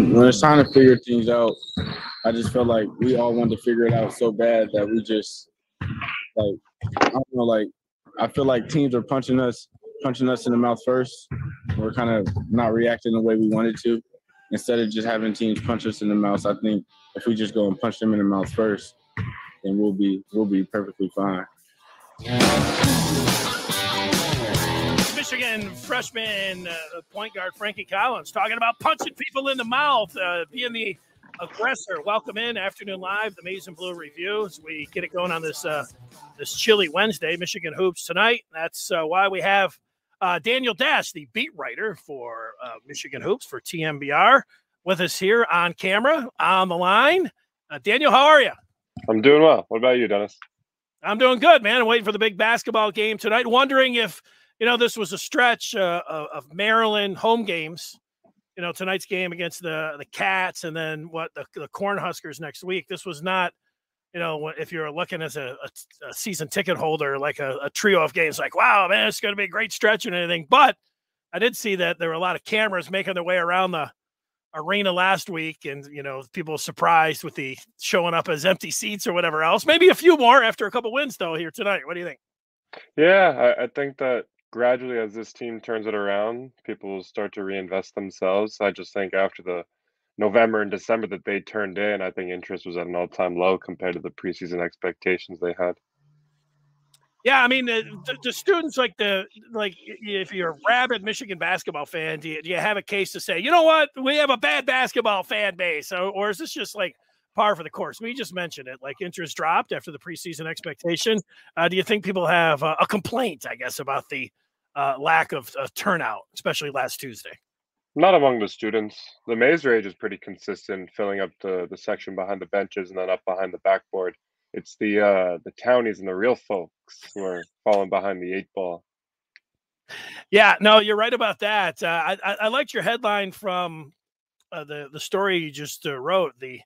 when it's time to figure things out, I just felt like we all wanted to figure it out so bad that we just like I don't know, like I feel like teams are punching us in the mouth first. We're kind of not reacting the way we wanted to. Instead of just having teams punch us in the mouth, I think if we just go and punch them in the mouth first, then we'll be perfectly fine. Michigan freshman point guard Frankie Collins talking about punching people in the mouth, being the aggressor. Welcome in Afternoon Live, the Maize and Blue Review, as we get it going on this chilly Wednesday, Michigan Hoops tonight. That's why we have Daniel Dash, the beat writer for Michigan Hoops for TMBR, with us here on camera, on the line. Daniel, how are you? I'm doing well. What about you, Dennis? I'm doing good, man. I'm waiting for the big basketball game tonight. Wondering if, this was a stretch of Maryland home games. Tonight's game against the Cats and then the Cornhuskers next week. This was not, if you're looking as a season ticket holder, like a trio of games, like, wow, man, it's going to be a great stretch and anything. But I did see that there were a lot of cameras making their way around the arena last week, and people surprised with the showing up as empty seats or whatever else. Maybe a few more after a couple wins though here tonight. What do you think? Yeah, I think that gradually as this team turns it around, people will start to reinvest themselves. I just think after the November and December that they turned in, I think interest was at an all-time low compared to the preseason expectations they had. Yeah, I mean, the students if you're a rabid Michigan basketball fan, do you have a case to say, you know what, we have a bad basketball fan base, or is this just like par for the course? We just mentioned it, like interest dropped after the preseason expectation. Do you think people have a complaint, I guess, about the lack of turnout, especially last Tuesday? Not among the students. The Maze Rage is pretty consistent, filling up the section behind the benches and then up behind the backboard. It's the townies and the real folks who are falling behind the 8 ball. Yeah, no, you're right about that. I liked your headline from the story you just wrote, the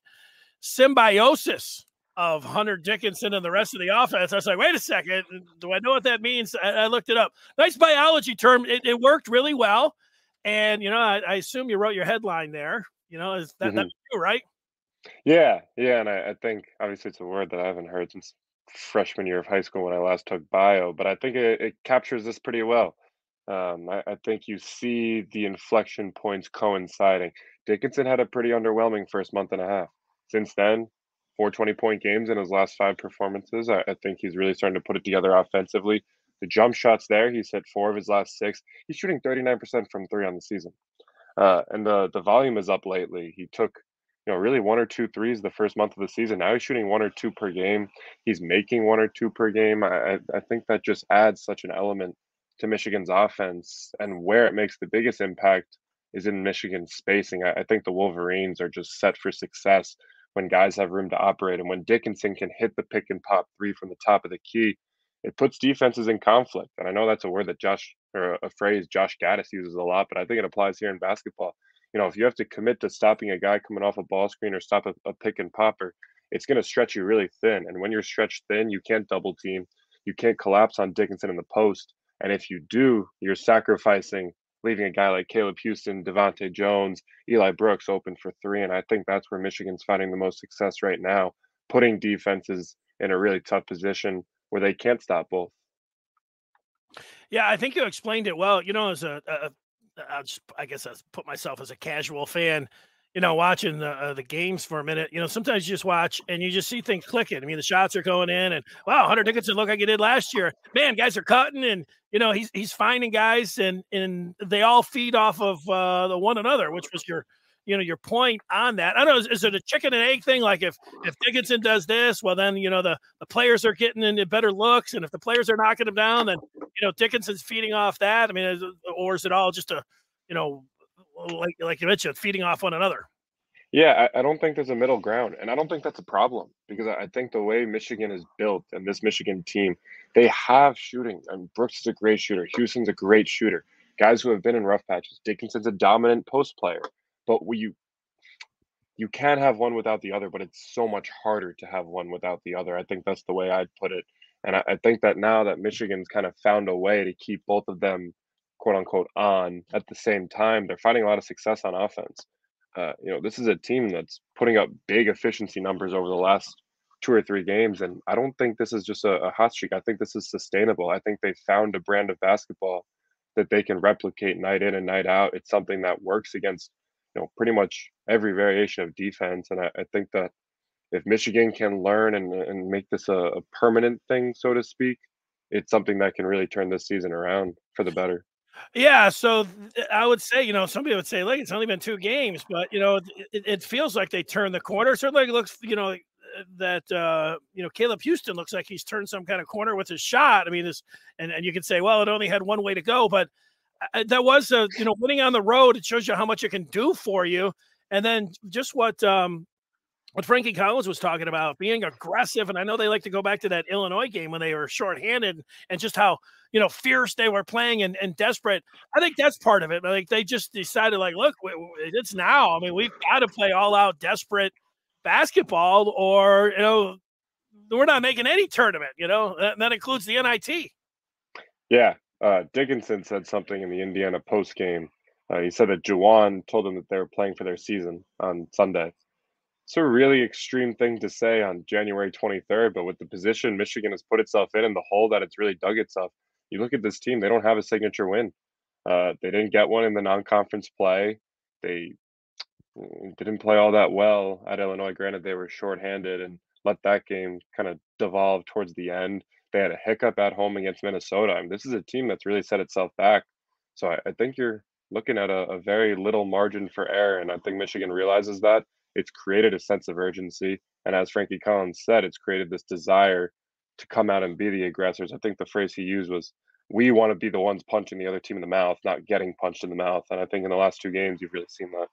symbiosis of Hunter Dickinson and the rest of the offense. I was like, wait a second, do I know what that means? I looked it up. Nice biology term. It worked really well. And, I assume you wrote your headline there. Is that that's true, right? Yeah, and I think obviously it's a word that I haven't heard since freshman year of high school when I last took bio, but I think it captures this pretty well. I think you see the inflection points coinciding. Dickinson had a pretty underwhelming first month and a half. Since then, 4 20-point games in his last 5 performances. I think he's really starting to put it together offensively. The jump shots there, he's hit 4 of his last 6. He's shooting 39% from 3 on the season. And the volume is up lately. He took really 1 or 2 threes the first month of the season. Now he's shooting 1 or 2 per game. He's making 1 or 2 per game. I think that just adds such an element to Michigan's offense, and where it makes the biggest impact is in Michigan's spacing. I think the Wolverines are just set for success when guys have room to operate, and when Dickinson can hit the pick and pop 3 from the top of the key, it puts defenses in conflict. And I know that's a word that a phrase Josh Gaddis uses a lot, but I think it applies here in basketball. If you have to commit to stopping a guy coming off a ball screen or stop a pick and popper, it's going to stretch you really thin. And when you're stretched thin, you can't double team. You can't collapse on Dickinson in the post. And if you do, you're sacrificing leaving a guy like Caleb Houston, Devontae Jones, Eli Brooks open for 3. And I think that's where Michigan's finding the most success right now, putting defenses in a really tough position where they can't stop both. Yeah, I think you explained it well. As I guess I'll put myself as a casual fan, watching the games for a minute. Sometimes you just watch and you just see things clicking. I mean, the shots are going in, and wow, Hunter Dickinson looked like he did last year. Man, guys are cutting, and he's finding guys, and they all feed off of the one another, which was your point on that. I don't know, is it a chicken and egg thing? Like if Dickinson does this, well then the players are getting into better looks, and if the players are knocking him down, then Dickinson's feeding off that. I mean, or is it all just a like you mentioned, feeding off one another? Yeah, I don't think there's a middle ground, and I don't think that's a problem, because I think the way Michigan is built and this Michigan team, they have shooting. And Brooks is a great shooter. Houston's a great shooter. Guys who have been in rough patches. Dickinson's a dominant post player. But you can't have one without the other, but it's so much harder to have one without the other. I think that's the way I'd put it. And I think that now that Michigan's kind of found a way to keep both of them, quote unquote, on at the same time, they're finding a lot of success on offense. This is a team that's putting up big efficiency numbers over the last 2 or 3 games, and I don't think this is just a hot streak. I think this is sustainable. I think they found a brand of basketball that they can replicate night in and night out. It's something that works against, pretty much every variation of defense, and I think that if Michigan can learn and make this a permanent thing, so to speak, it's something that can really turn this season around for the better. Yeah, so I would say, some people would say, "Look, it's only been 2 games," but, it feels like they turned the corner. Certainly it looks, that, Caleb Houston looks like he's turned some kind of corner with his shot. I mean, and you can say, well, it only had one way to go, but that was, winning on the road. It shows you how much it can do for you. And then just what Frankie Collins was talking about, being aggressive. And I know they like to go back to that Illinois game when they were shorthanded and just how, fierce they were playing and desperate. I think that's part of it. Like they just decided, like, look, it's now. I mean, we've got to play all out desperate basketball or, we're not making any tournament, that includes the NIT. Yeah. Dickinson said something in the Indiana post game. He said that Juwan told them that they were playing for their season on Sunday. It's a really extreme thing to say on January 23rd, but with the position Michigan has put itself in and the hole that it's really dug itself, you look at this team, they don't have a signature win. They didn't get one in the non-conference play. They didn't play all that well at Illinois. Granted, they were shorthanded and let that game kind of devolve towards the end. They had a hiccup at home against Minnesota. I mean, this is a team that's really set itself back. So I think you're looking at a very little margin for error, and I think Michigan realizes that. It's created a sense of urgency, and as Frankie Collins said, it's created this desire to come out and be the aggressors. I think the phrase he used was, "We want to be the ones punching the other team in the mouth, not getting punched in the mouth." And I think in the last 2 games, you've really seen that.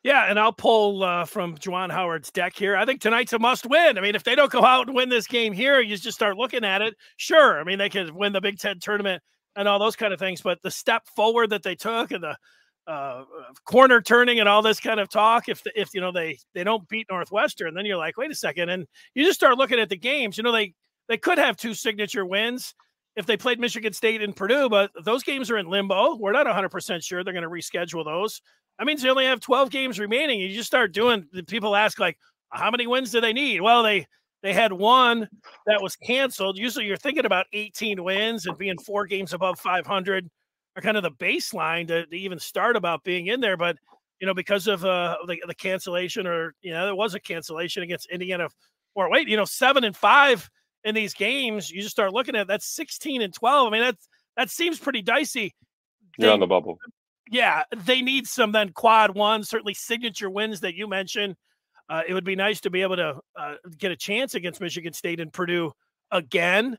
Yeah, and I'll pull from Juwan Howard's deck here. I think tonight's a must-win. I mean, if they don't go out and win this game here, you just start looking at it. Sure, I mean, they could win the Big Ten tournament and all those kind of things, but the step forward that they took and the corner turning and all this kind of talk, if they don't beat Northwestern, then you're like, wait a second, and you just start looking at the games. They could have 2 signature wins if they played Michigan State and Purdue, but those games are in limbo. We're not 100% sure they're going to reschedule those. That means they only have 12 games remaining. You just start doing. People ask, like, how many wins do they need? Well, they had one that was canceled. Usually, you're thinking about 18 wins and being 4 games above 500. Are kind of the baseline to even start about being in there. But, because of the cancellation or, there was a cancellation against Indiana or 7-5 in these games, you just start looking at that's 16-12. I mean, that seems pretty dicey. You're on the bubble. Yeah. They need some then quad ones, certainly signature wins that you mentioned. It would be nice to be able to get a chance against Michigan State and Purdue again.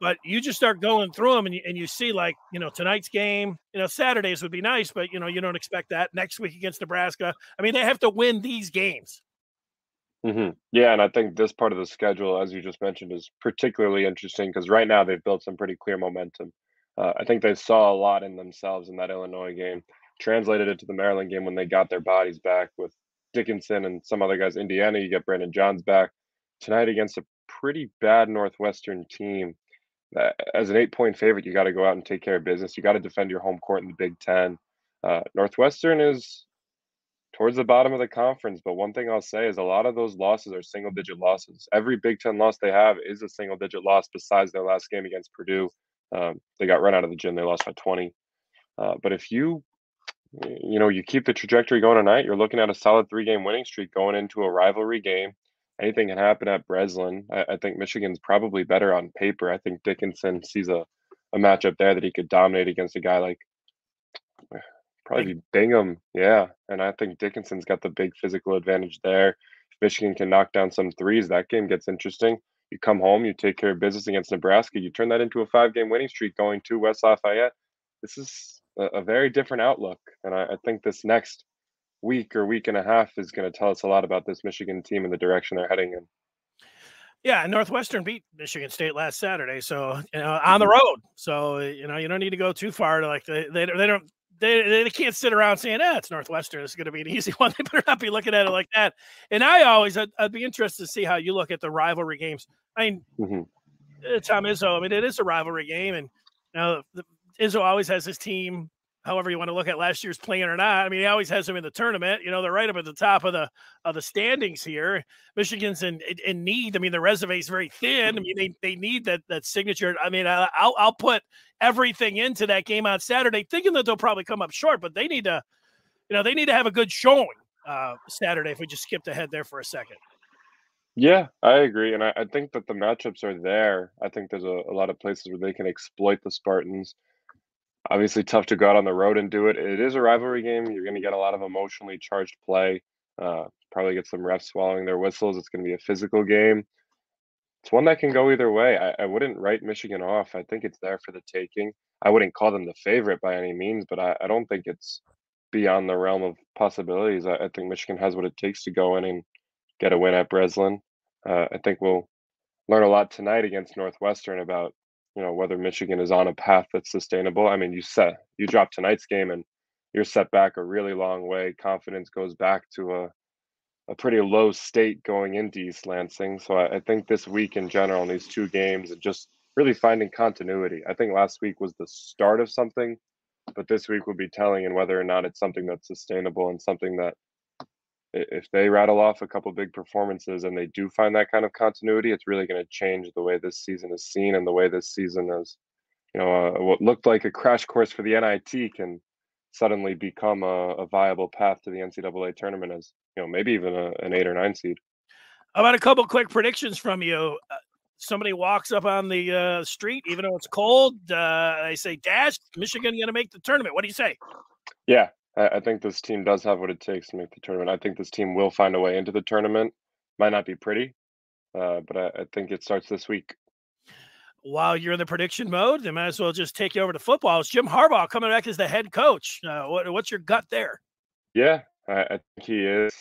But you just start going through them and you see, like, tonight's game, Saturdays would be nice, but, you don't expect that. Next week against Nebraska. I mean, they have to win these games. Mm-hmm. Yeah, and I think this part of the schedule, as you just mentioned, is particularly interesting because right now they've built some pretty clear momentum. I think they saw a lot in themselves in that Illinois game, translated it to the Maryland game when they got their bodies back with Dickinson and some other guys. Indiana, you get Brandon Johns back. Tonight against a pretty bad Northwestern team. As an 8-point favorite, you got to go out and take care of business. You got to defend your home court in the Big Ten. Northwestern is towards the bottom of the conference, but one thing I'll say is a lot of those losses are single-digit losses. Every Big Ten loss they have is a single-digit loss besides their last game against Purdue. They got run out of the gym. They lost by 20. But if you keep the trajectory going tonight, you're looking at a solid 3-game winning streak going into a rivalry game. Anything can happen at Breslin. I think Michigan's probably better on paper. I think Dickinson sees a matchup there that he could dominate against a guy like probably Bingham. Yeah, and I think Dickinson's got the big physical advantage there. If Michigan can knock down some threes, that game gets interesting. You come home, you take care of business against Nebraska. You turn that into a 5-game winning streak going to West Lafayette. This is a very different outlook, and I think this next week or week and a half is going to tell us a lot about this Michigan team and the direction they're heading in. Yeah, Northwestern beat Michigan State last Saturday, so on the road. So you don't need to go too far to they can't sit around saying, it's Northwestern, it's going to be an easy one. They better not be looking at it like that. And I'd be interested to see how you look at the rivalry games. I mean, Tom Izzo, it is a rivalry game, and Izzo always has his team however you want to look at last year's plan or not. I mean, he always has them in the tournament. They're right up at the top of the standings here. Michigan's in need. I mean, the resume is very thin. I mean, they need that signature. I mean, I'll put everything into that game on Saturday, thinking that they'll probably come up short, but they need to, they need to have a good showing Saturday. If we just skipped ahead there for a second. Yeah, I agree, and I think that the matchups are there. I think there's a lot of places where they can exploit the Spartans. Obviously, tough to go out on the road and do it. It is a rivalry game. You're going to get a lot of emotionally charged play. Probably get some refs swallowing their whistles. It's going to be a physical game. It's one that can go either way. I wouldn't write Michigan off. I think it's there for the taking. I wouldn't call them the favorite by any means, but I don't think it's beyond the realm of possibilities. I think Michigan has what it takes to go in and get a win at Breslin. I think we'll learn a lot tonight against Northwestern about whether Michigan is on a path that's sustainable. I mean, you drop tonight's game and you're set back a really long way. Confidence goes back to a pretty low state going into East Lansing. So I think this week in general, in these two games, and just really finding continuity. I think last week was the start of something, but this week will be telling in whether or not it's something that's sustainable and something that if they rattle off a couple big performances and they do find that kind of continuity, it's really going to change the way this season is seen and the way this season is, what looked like a crash course for the NIT can suddenly become a viable path to the NCAA tournament as, maybe even an 8 or 9 seed. How about a couple quick predictions from you? Somebody walks up on the street, even though it's cold. They say, Dash, Michigan going to make the tournament. What do you say? Yeah, I think this team does have what it takes to make the tournament. I think this team will find a way into the tournament. Might not be pretty, but I think it starts this week. While you're in the prediction mode, they might as well just take you over to football. It's Jim Harbaugh coming back as the head coach. What's your gut there? Yeah, I think he is.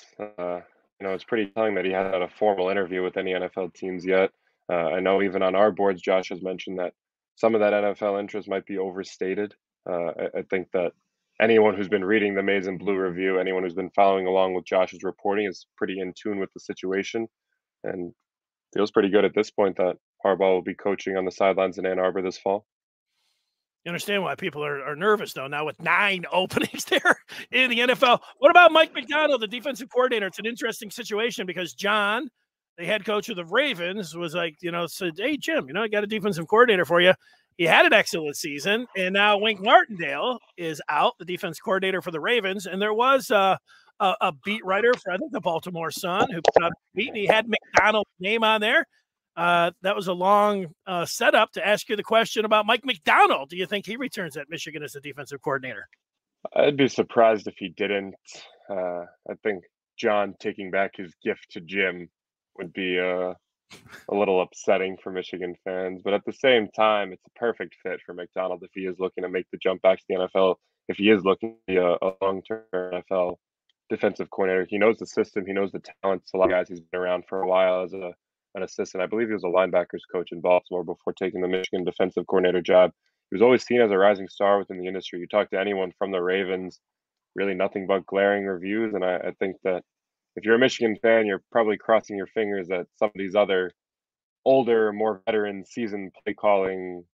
It's pretty telling that he hasn't had a formal interview with any NFL teams yet. I know even on our boards, Josh has mentioned that some of that NFL interest might be overstated. I think that anyone who's been reading the Maize and Blue review, anyone who's been following along with Josh's reporting is pretty in tune with the situation and feels pretty good at this point that Harbaugh will be coaching on the sidelines in Ann Arbor this fall. You understand why people are nervous, though, now with 9 openings there in the NFL. What about Mike McDonald, the defensive coordinator? It's an interesting situation because John, the head coach of the Ravens, was like, said, hey, Jim, I got a defensive coordinator for you. He had an excellent season, and now Wink Martindale is out, the defense coordinator for the Ravens, and there was a beat writer for, I think, the Baltimore Sun who put out a beat, and he had McDonald's name on there. That was a long setup to ask you the question about Mike McDonald. Do you think he returns at Michigan as a defensive coordinator? I'd be surprised if he didn't. I think John taking back his gift to Jim would be a little upsetting for Michigan fans. But at the same time, it's a perfect fit for McDonald if he is looking to make the jump back to the NFL, if he is looking to be a long-term NFL defensive coordinator. He knows the system. He knows the talents. A lot of guys he's been around for a while as an assistant. I believe he was a linebackers coach in Baltimore before taking the Michigan defensive coordinator job. He was always seen as a rising star within the industry. You talk to anyone from the Ravens, really nothing but glaring reviews. And I think that if you're a Michigan fan, you're probably crossing your fingers that some of these other older, more veteran seasoned play calling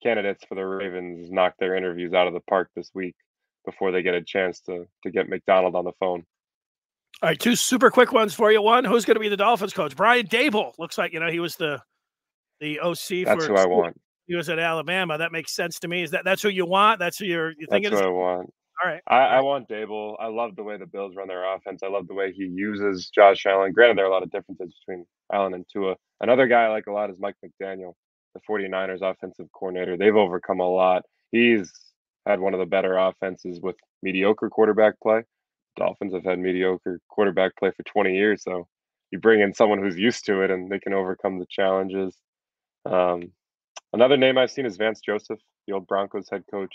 candidates for the Ravens knock their interviews out of the park this week before they get a chance to get McDonald on the phone. All right, 2 super quick ones for you. One, who's going to be the Dolphins coach? Brian Dable. Looks like, he was the OC. That's who I want. He was at Alabama. That makes sense to me. That's who you want? That's who you're thinking? That's who I want. All right. I want Dable. I love the way the Bills run their offense. I love the way he uses Josh Allen. Granted, there are a lot of differences between Allen and Tua. Another guy I like a lot is Mike McDaniel, the 49ers offensive coordinator. They've overcome a lot. He's had one of the better offenses with mediocre quarterback play. Dolphins have had mediocre quarterback play for 20 years. So you bring in someone who's used to it and they can overcome the challenges. Another name I've seen is Vance Joseph, the old Broncos head coach.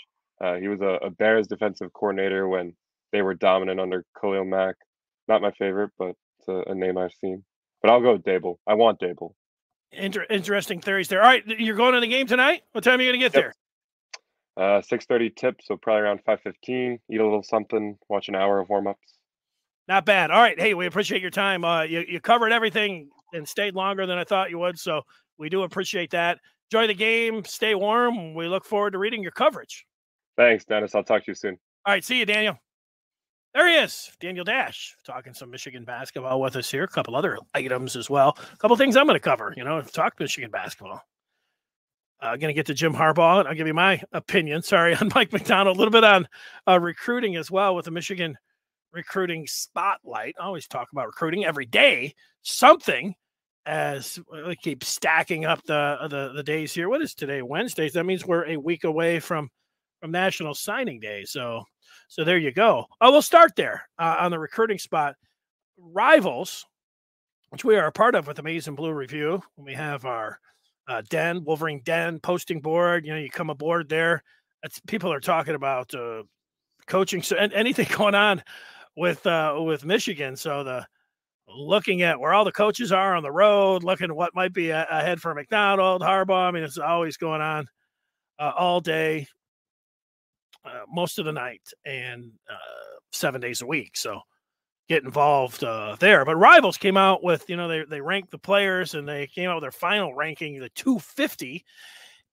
He was a Bears defensive coordinator when they were dominant under Khalil Mack. Not my favorite, but it's a name I've seen. But I'll go with Dable. I want Dable. Interesting theories there. All right, you're going to the game tonight? What time are you going to get there? 6:30 tip, so probably around 5:15. Eat a little something, watch an hour of warm-ups. Not bad. All right, hey, we appreciate your time. You covered everything and stayed longer than I thought you would, so we do appreciate that. Enjoy the game. Stay warm. We look forward to reading your coverage. Thanks, Dennis. I'll talk to you soon. All right, see you, Daniel. There he is, Daniel Dash, talking some Michigan basketball with us here. A couple other items as well. A couple things I'm going to cover, talk Michigan basketball. Going to get to Jim Harbaugh, and I'll give you my opinion. Sorry, on Mike McDonald. A little bit on recruiting as well with the Michigan recruiting spotlight. I always talk about recruiting every day, something, as we keep stacking up the days here. What is today? Wednesdays. That means we're a week away from National Signing Day. So there you go. We'll start there on the recruiting spot. Rivals, which we are a part of with Amazing Blue Review. We have our Wolverine Den posting board. You come aboard there. People are talking about coaching and anything going on with Michigan. So looking at where all the coaches are on the road, looking at what might be ahead for McDonald, Harbaugh. I mean, it's always going on all day, most of the night, and 7 days a week. So get involved there. But Rivals came out with, they ranked the players, and they came out with their final ranking, the 250.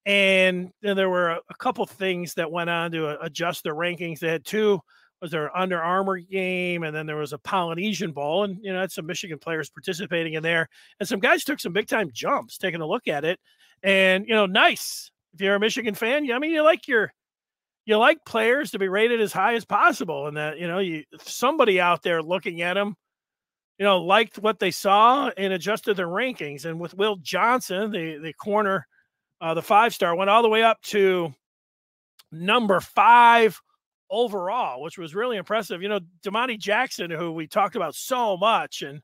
And there were a couple things that went on to adjust their rankings. They had two. Was their Under Armour game, and then there was a Polynesian Bowl, and had some Michigan players participating in there, and some guys took some big time jumps. Taking a look at it, and nice if you're a Michigan fan. I mean, you like players to be rated as high as possible, and that somebody out there looking at them, liked what they saw and adjusted their rankings. And with Will Johnson, the corner, the 5-star, went all the way up to number 5 overall, which was really impressive. Damani Jackson, who we talked about so much, and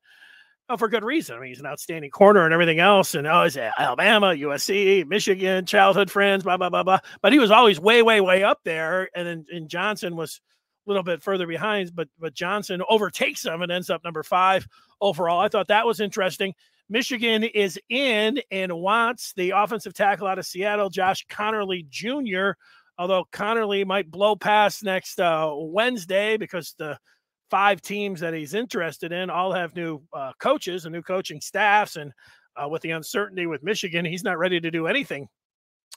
for good reason. I mean, he's an outstanding corner and everything else. And he's at Alabama, USC, Michigan, childhood friends, blah, blah, blah, blah. But he was always way, way, way up there. And Johnson was a little bit further behind, but Johnson overtakes him and ends up number 5 overall. I thought that was interesting. Michigan is in and wants the offensive tackle out of Seattle, Josh Connerly Jr., although Connerly might blow past next Wednesday because the 5 teams that he's interested in all have new coaches and new coaching staffs. And with the uncertainty with Michigan, he's not ready to do anything.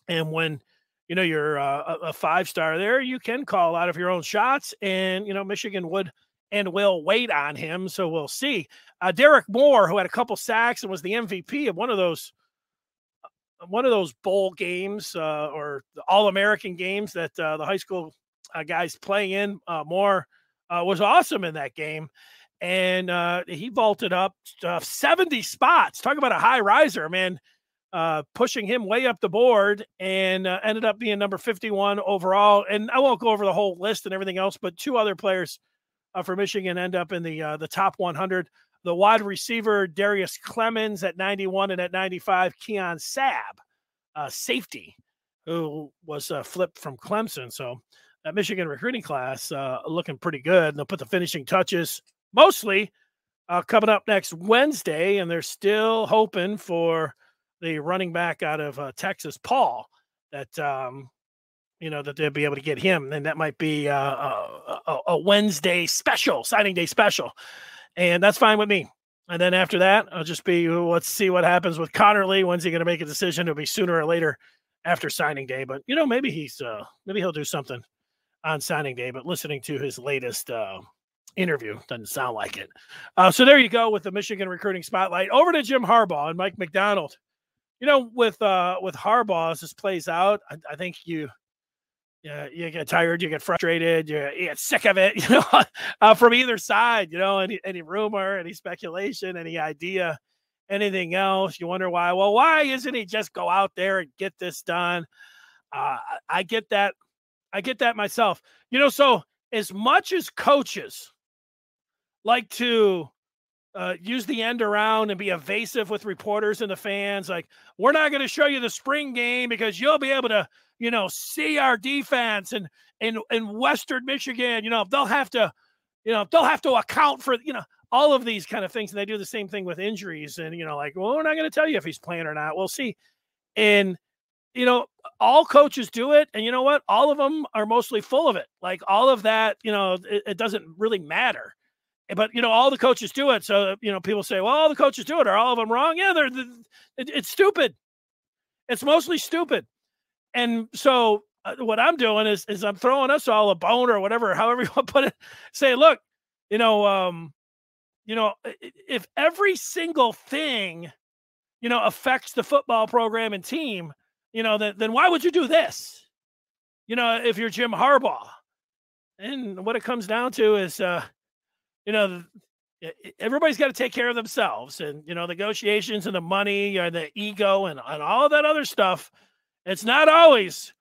And when, you're a 5-star there, you can call out of your own shots. And, Michigan would and will wait on him. So we'll see. Derek Moore, who had a couple sacks and was the MVP of one of those bowl games or the All-American games that the high school guys play in. Moore was awesome in that game. And he vaulted up 70 spots. Talk about a high riser, man, pushing him way up the board, and ended up being number 51 overall. And I won't go over the whole list and everything else, but 2 other players for Michigan end up in the top 100. The wide receiver, Darius Clemens at 91, and at 95, Keon Sabb, safety, who was flipped from Clemson. So that Michigan recruiting class looking pretty good. And they'll put the finishing touches mostly coming up next Wednesday, and they're still hoping for the running back out of Texas, Paul, that that they'll be able to get him. And that might be a Wednesday special, signing day special. And that's fine with me. And then after that, I'll just be, let's see what happens with Connerly. When's he going to make a decision? It'll be sooner or later after signing day. But, maybe maybe he'll do something on signing day. But listening to his latest interview doesn't sound like it. So there you go with the Michigan recruiting spotlight. Over to Jim Harbaugh and Mike McDonald. With Harbaugh, as this plays out, I think you get tired, you get frustrated, you get sick of it, from either side, any rumor, any speculation, any idea, anything else. You wonder why. Well, why isn't he just go out there and get this done? I get that. I get that myself. So as much as coaches like to use the end around and be evasive with reporters and the fans, like, we're not going to show you the spring game because you'll be able to, see our defense, and in Western Michigan, they'll have to account for, all of these kind of things. And they do the same thing with injuries, and, like, well, we're not going to tell you if he's playing or not. We'll see. And, all coaches do it. And you know what? All of them are mostly full of it. Like, all of that, it doesn't really matter. But, all the coaches do it. So, people say, well, all the coaches do it. Are all of them wrong? Yeah, it's stupid. It's mostly stupid. And so what I'm doing is I'm throwing us all a bone or whatever, however you want to put it. Say, look, if every single thing, affects the football program and team, then why would you do this? If you're Jim Harbaugh. And what it comes down to is, everybody's got to take care of themselves, and, negotiations and the money or the ego and all that other stuff. It's not always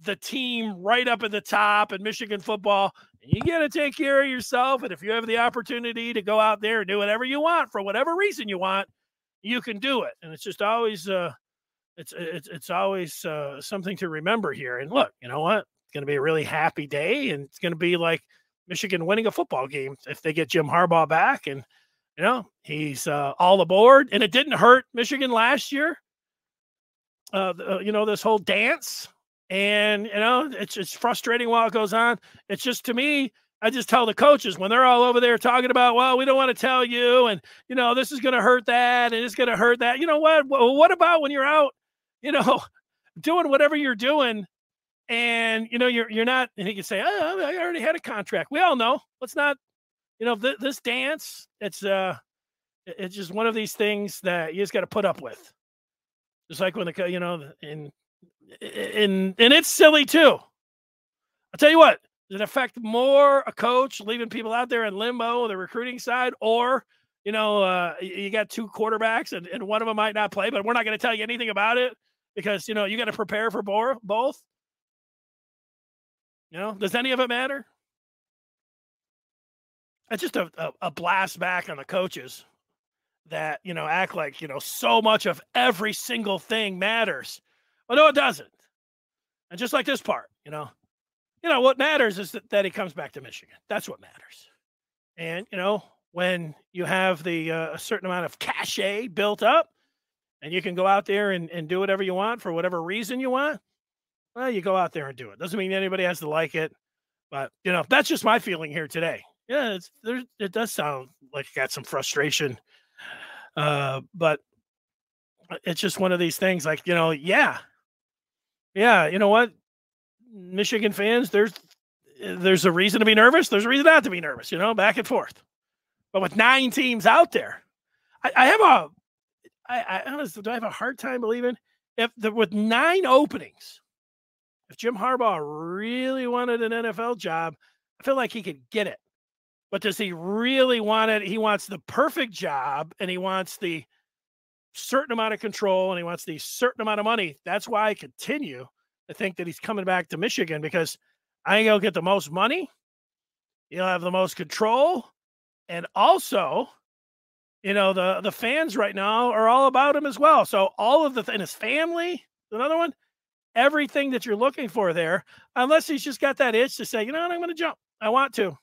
the team right up at the top in Michigan football. You got to take care of yourself. And if you have the opportunity to go out there and do whatever you want for whatever reason you want, you can do it. And it's just always, it's always something to remember here. And look, you know what? It's going to be a really happy day, and it's going to be like Michigan winning a football game if they get Jim Harbaugh back, and he's all aboard. And it didn't hurt Michigan last year. This whole dance, and it's frustrating while it goes on. It's just, to me, I just tell the coaches when they're all over there talking about, well, we don't want to tell you, and this is going to hurt that, and it's going to hurt that. You know what? What about when you're out, doing whatever you're doing, and you're not, and he can say, oh, I already had a contract. We all know. Let's not, this dance. It's just one of these things that you just got to put up with. Just like when and it's silly too. I'll tell you what, does it affect more a coach leaving people out there in limbo on the recruiting side, or you got two quarterbacks and one of them might not play, but we're not going to tell you anything about it because you got to prepare for both. Does any of it matter? It's just a blast back on the coaches that, act like, so much of every single thing matters. Well, no, it doesn't. And just like this part, what matters is that he comes back to Michigan. That's what matters. And, when you have the a certain amount of cachet built up and you can go out there and do whatever you want for whatever reason you want, well, you go out there and do it. Doesn't mean anybody has to like it. But, that's just my feeling here today. Yeah, it does sound like you got some frustration. But it's just one of these things like, you know what? Michigan fans, there's a reason to be nervous. There's a reason not to be nervous, back and forth. But with 9 teams out there, I honestly, do I have a hard time believing with 9 openings, if Jim Harbaugh really wanted an NFL job, I feel like he could get it. But does he really want it? He wants the perfect job, and he wants the certain amount of control, and he wants the certain amount of money. That's why I continue to think that he's coming back to Michigan, because I think he'll get the most money. He'll have the most control. And also, the fans right now are all about him as well. So all of and his family, another one, everything that you're looking for there, unless he's just got that itch to say, I'm going to jump. I want to.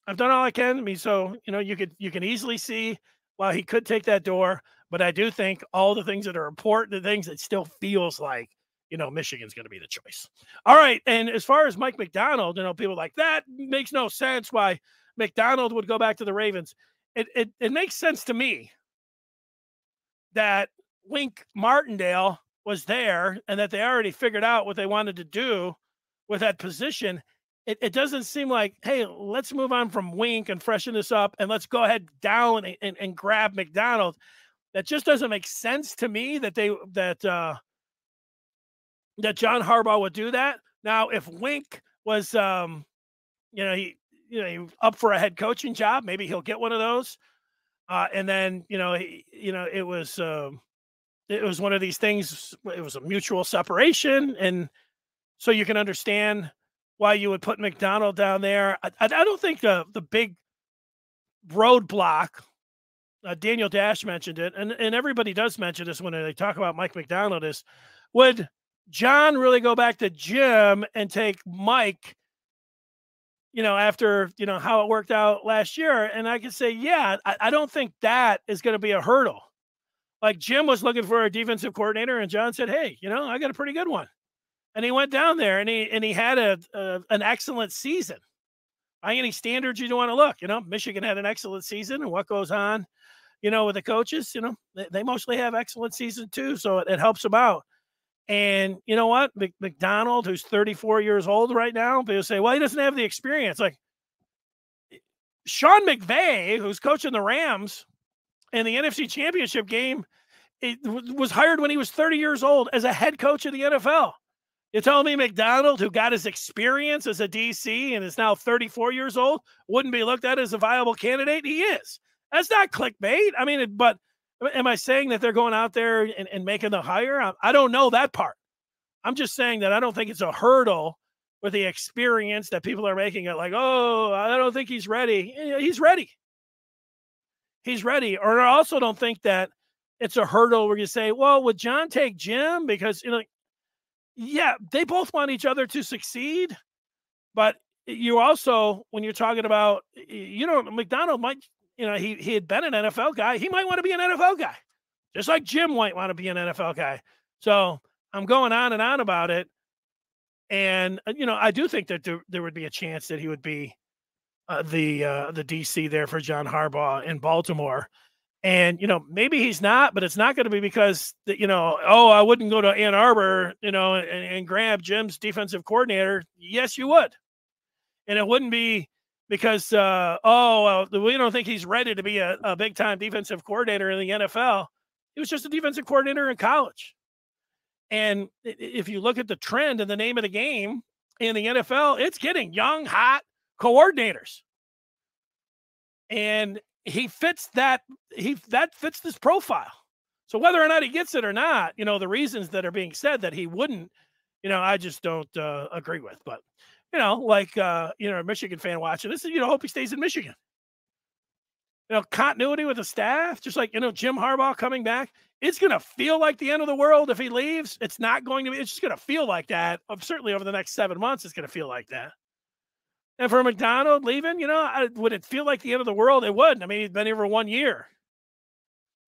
I've done all I can. I mean, so, you can easily see why he could take that door, but I do think all the things that are important, the things that still feels like, Michigan's going to be the choice. All right. And as far as Mike McDonald, people like that makes no sense why McDonald would go back to the Ravens. It makes sense to me that Wink Martindale was there and that they already figured out what they wanted to do with that position. It doesn't seem like, hey, let's move on from Wink and freshen this up, and let's go ahead down and grab McDonald. That just doesn't make sense to me that that John Harbaugh would do that. Now, if Wink was, he up for a head coaching job, maybe he'll get one of those. And then, it was one of these things. It was a mutual separation, and so you can understand why you would put McDonald down there. I don't think the big roadblock, Daniel Dash mentioned it, and everybody does mention this when they talk about Mike McDonald, is would John really go back to Jim and take Mike, after, how it worked out last year? And I can say, yeah, I don't think that is going to be a hurdle. Like Jim was looking for a defensive coordinator, and John said, hey, I got a pretty good one. And he went down there and he had an excellent season. By any standards you don't want to look, Michigan had an excellent season, and what goes on, with the coaches, they mostly have excellent season too. So it helps them out. And you know what? McDonald, who's 34 years old right now, people say, well, he doesn't have the experience. Like Sean McVay, who's coaching the Rams in the NFC Championship game, was hired when he was 30 years old as a head coach of the NFL. You're telling me McDonald, who got his experience as a DC and is now 34 years old, wouldn't be looked at as a viable candidate? He is. That's not clickbait. I mean, but am I saying that they're going out there and making the hire? I don't know that part. I'm just saying that I don't think it's a hurdle with the experience that people are making it like, oh, I don't think he's ready. He's ready. He's ready. Or I also don't think that it's a hurdle where you say, well, would John take Jim? Because, yeah, they both want each other to succeed. But you also, when you're talking about, McDonald might, he had been an NFL guy. He might want to be an NFL guy, just like Jim might want to be an NFL guy. So I'm going on and on about it. And, I do think that there would be a chance that he would be the DC there for John Harbaugh in Baltimore. And, maybe he's not, but it's not going to be because, I wouldn't go to Ann Arbor, and grab Jim's defensive coordinator. Yes, you would. And it wouldn't be because, we don't think he's ready to be a big-time defensive coordinator in the NFL. He was just a defensive coordinator in college. And if you look at the trend and the name of the game in the NFL, it's getting young, hot coordinators. And he fits that fits this profile. So whether or not he gets it or not, the reasons that are being said that he wouldn't, I just don't agree with. But, a Michigan fan watching this, hope he stays in Michigan. Continuity with the staff, just like, Jim Harbaugh coming back. It's going to feel like the end of the world if he leaves. It's not going to be. It's just going to feel like that. Certainly over the next 7 months, it's going to feel like that. And for McDonald leaving, would it feel like the end of the world? It wouldn't. I mean, he's been here for 1 year.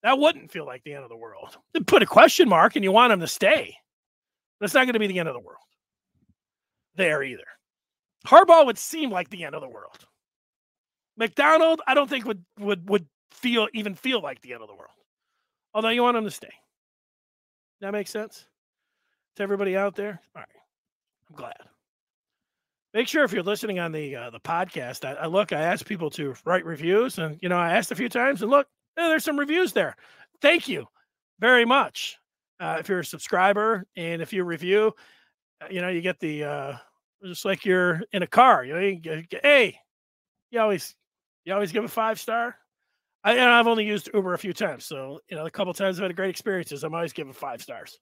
That wouldn't feel like the end of the world. You'd put a question mark and you want him to stay. But it's not going to be the end of the world there either. Harbaugh would seem like the end of the world. McDonald, I don't think would feel like the end of the world. Although you want him to stay. That makes sense to everybody out there? All right. I'm glad. Make sure if you're listening on the podcast, I asked people to write reviews, and I asked a few times, and look, there's some reviews there. Thank you very much. If you're a subscriber and if you review, you get the just like you're in a car. Hey, you always give a 5-star. I've only used Uber a few times, so a couple times I've had great experiences. I'm always giving 5 stars.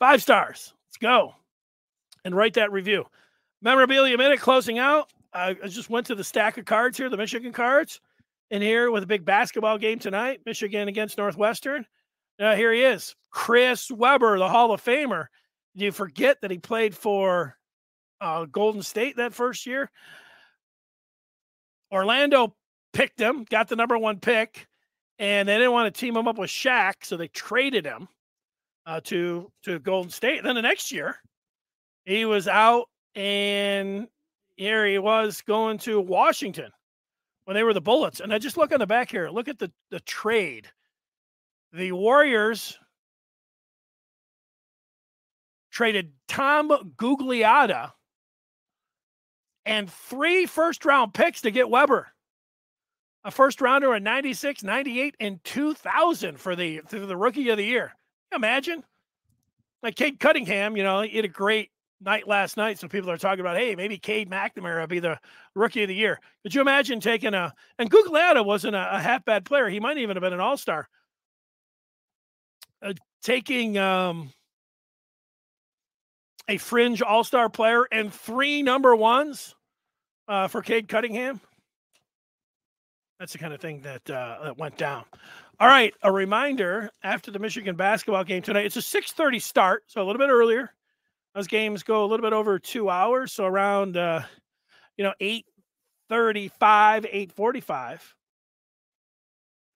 5 stars. Let's go and write that review. Memorabilia Minute closing out. I just went to the stack of cards here, the Michigan cards, in here with a big basketball game tonight, Michigan against Northwestern. Here he is, Chris Webber, the Hall of Famer. Do you forget that he played for Golden State that first year? Orlando picked him, got the number 1 pick, and they didn't want to team him up with Shaq, so they traded him to Golden State. And then the next year, he was out, and here he was going to Washington when they were the Bullets. And I just look on the back here. Look at the trade. The Warriors traded Tom Gugliotta and 3 first-round picks to get Weber. A first-rounder in 96, 98, and 2000 for the Rookie of the Year. Imagine? Like Cade Cunningham, he had a great night last night, so people are talking about, hey, maybe Cade McNamara will be the Rookie of the Year. Could you imagine taking and Gugliotta wasn't a half-bad player. He might even have been an all-star. Taking a fringe all-star player and 3 number 1s for Cade Cunningham. That's the kind of thing that went down. All right, a reminder, after the Michigan basketball game tonight, it's a 6:30 start, so a little bit earlier. Those games go a little bit over 2 hours, so around 8:35, 8:45.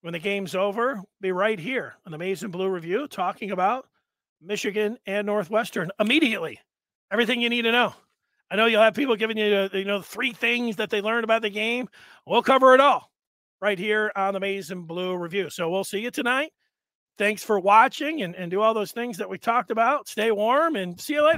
When the game's over, be right here on the Maize and Blue Review talking about Michigan and Northwestern immediately. Everything you need to know. I know you'll have people giving you 3 things that they learned about the game. We'll cover it all right here on the Maize and Blue Review. So we'll see you tonight. thanks for watching and do all those things that we talked about. Stay warm and see you later.